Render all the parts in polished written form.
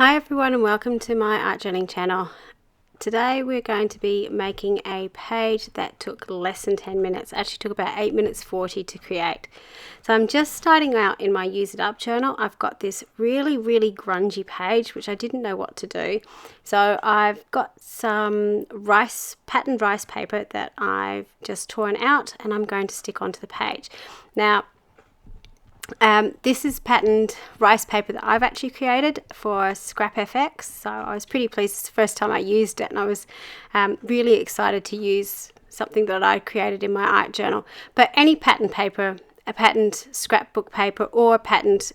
Hi everyone and welcome to my art journaling channel. Today we're going to be making a page that took less than 10 minutes. It actually took about 8 minutes 40 to create. So I'm just starting out in my Use It Up journal. I've got this really grungy page which I didn't know what to do. So I've got some patterned rice paper that I've just torn out and I'm going to stick onto the page. Now this is patterned rice paper that I've actually created for Scrap FX, so I was pretty pleased. It's the first time I used it and I was really excited to use something that I created in my art journal. But any patterned paper, a patterned scrapbook paper or patterned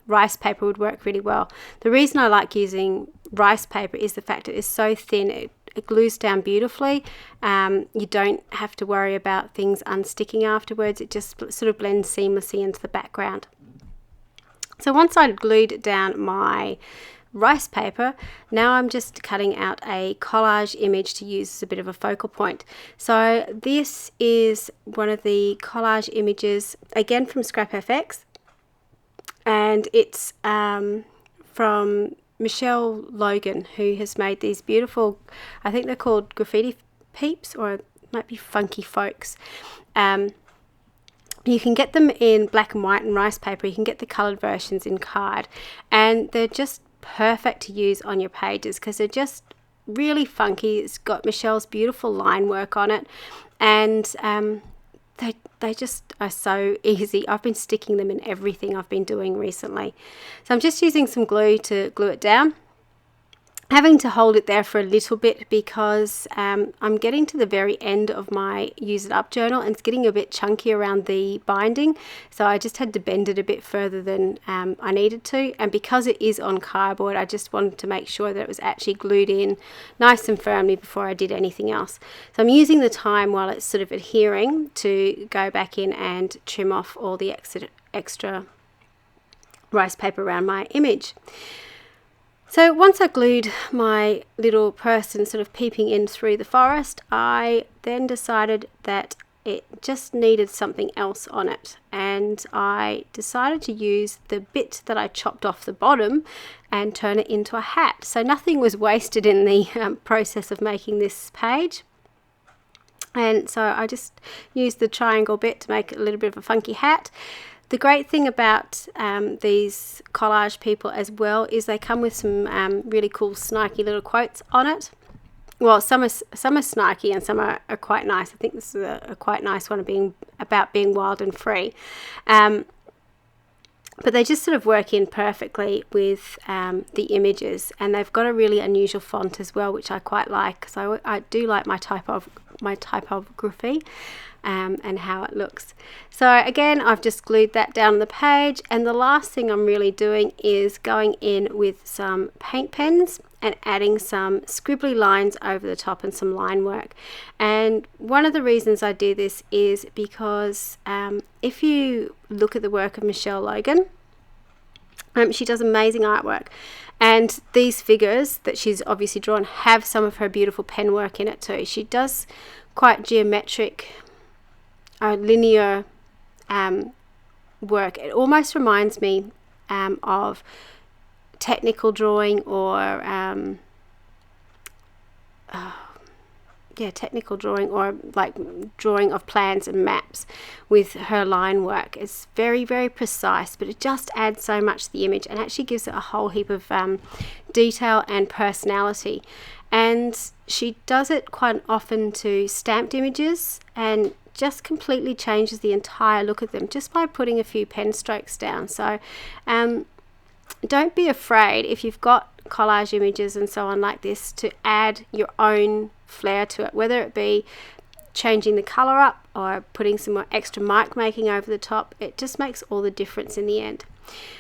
rice paper would work really well. The reason I like using rice paper is the fact it is so thin. It glues down beautifully. You don't have to worry about things unsticking afterwards. It just sort of blends seamlessly into the background. So once I'd glued down my rice paper, now I'm just cutting out a collage image to use as a bit of a focal point. So this is one of the collage images, again from Scrap FX, and it's from Michelle Logan, who has made these beautiful, I think they're called graffiti peeps, or it might be funky folks. You can get them in black and white and rice paper. You can get the coloured versions in card, and they're just perfect to use on your pages because they're just really funky. It's got Michelle's beautiful line work on it, and they just are so easy. I've been sticking them in everything I've been doing recently. So I'm just using some glue to glue it down. Having to hold it there for a little bit because I'm getting to the very end of my Use It Up journal and it's getting a bit chunky around the binding. So I just had to bend it a bit further than I needed to. And because it is on cardboard, I just wanted to make sure that it was actually glued in nice and firmly before I did anything else. So I'm using the time while it's sort of adhering to go back in and trim off all the extra rice paper around my image. So once I glued my little person sort of peeping in through the forest, I then decided that it just needed something else on it, and I decided to use the bit that I chopped off the bottom and turn it into a hat. So nothing was wasted in the process of making this page. And so I just used the triangle bit to make it a little bit of a funky hat. The great thing about these collage people as well is they come with some really cool snarky little quotes on it. Well, some are snarky and some are quite nice. I think this is a quite nice one, about being wild and free. But they just sort of work in perfectly with the images, and they've got a really unusual font as well, which I quite like. So I do like my typography. And how it looks. So again, I've just glued that down on the page, and the last thing I'm really doing is going in with some paint pens and adding some scribbly lines over the top and some line work. And one of the reasons I do this is because if you look at the work of Michelle Logan, she does amazing artwork, and these figures that she's obviously drawn have some of her beautiful pen work in it too. She does quite geometric linear work. It almost reminds me of technical drawing or technical drawing, or like drawing of plans and maps with her line work. It's very precise, but it just adds so much to the image and actually gives it a whole heap of detail and personality. And she does it quite often to stamped images and just completely changes the entire look of them just by putting a few pen strokes down. So don't be afraid, if you've got collage images and so on like this, to add your own flair to it, whether it be changing the color up or putting some more extra mark making over the top. It just makes all the difference in the end.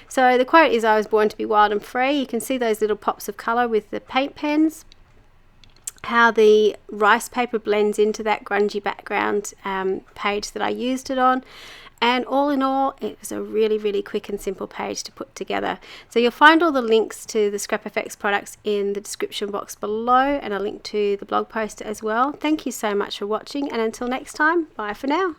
So the quote is, "I was born to be wild and free." You can see those little pops of color with the paint pens, how the rice paper blends into that grungy background page that I used it on. And all in all, it was a really quick and simple page to put together. So you'll find all the links to the Scrap FX products in the description box below, and a link to the blog post as well. Thank you so much for watching, and until next time, bye for now.